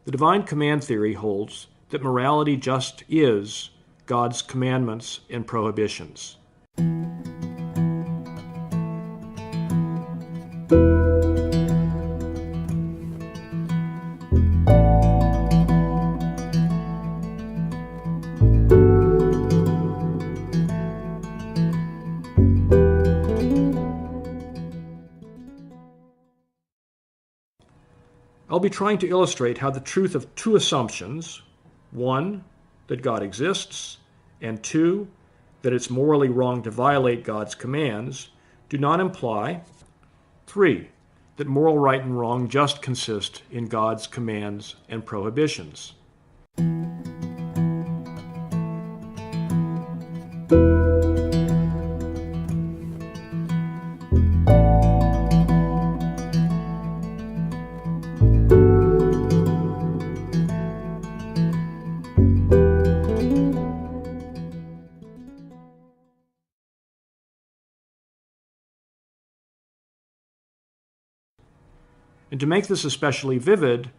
The divine command theory holds that morality just is God's commandments and prohibitions. I'll be trying to illustrate how the truth of two assumptions, one, that God exists, and two, that it's morally wrong to violate God's commands, do not imply, three, that moral right and wrong just consist in God's commands and prohibitions. And to make this especially vivid,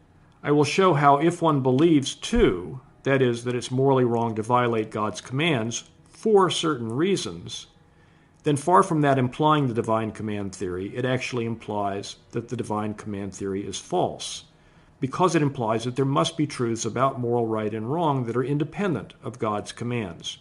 I will show how if one believes too, that is, that it's morally wrong to violate God's commands for certain reasons, then far from that implying the divine command theory, it actually implies that the divine command theory is false, because it implies that there must be truths about moral right and wrong that are independent of God's commands.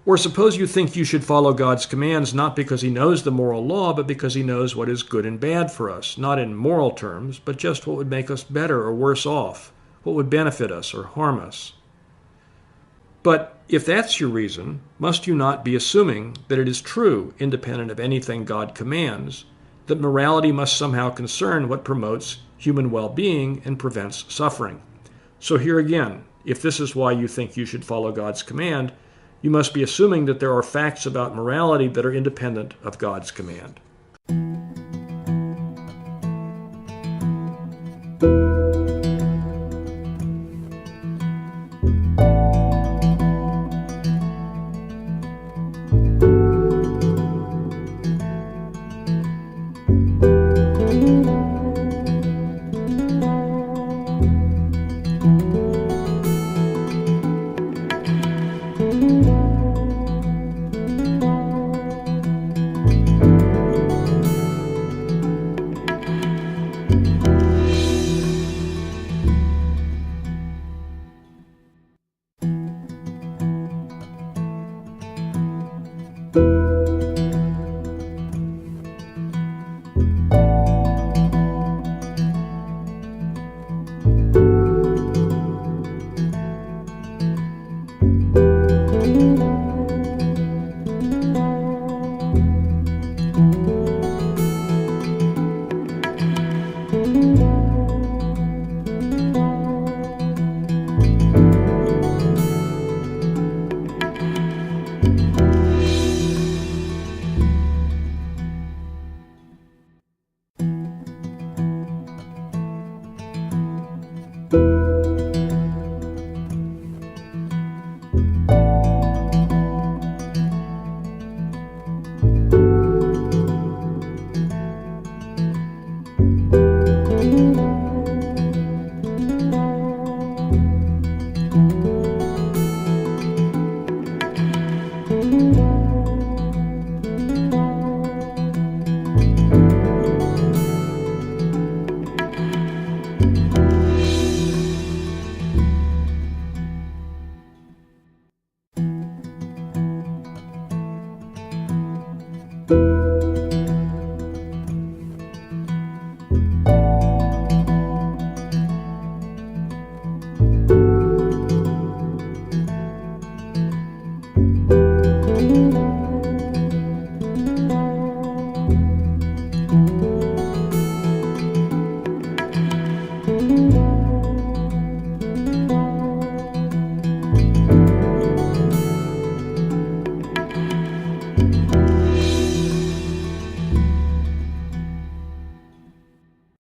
Or suppose you think you should follow God's commands not because he knows the moral law, but because he knows what is good and bad for us, not in moral terms, but just what would make us better or worse off, what would benefit us or harm us. But if that's your reason, must you not be assuming that it is true, independent of anything God commands, that morality must somehow concern what promotes human well-being and prevents suffering? So here again, if this is why you think you should follow God's command, you must be assuming that there are facts about morality that are independent of God's command.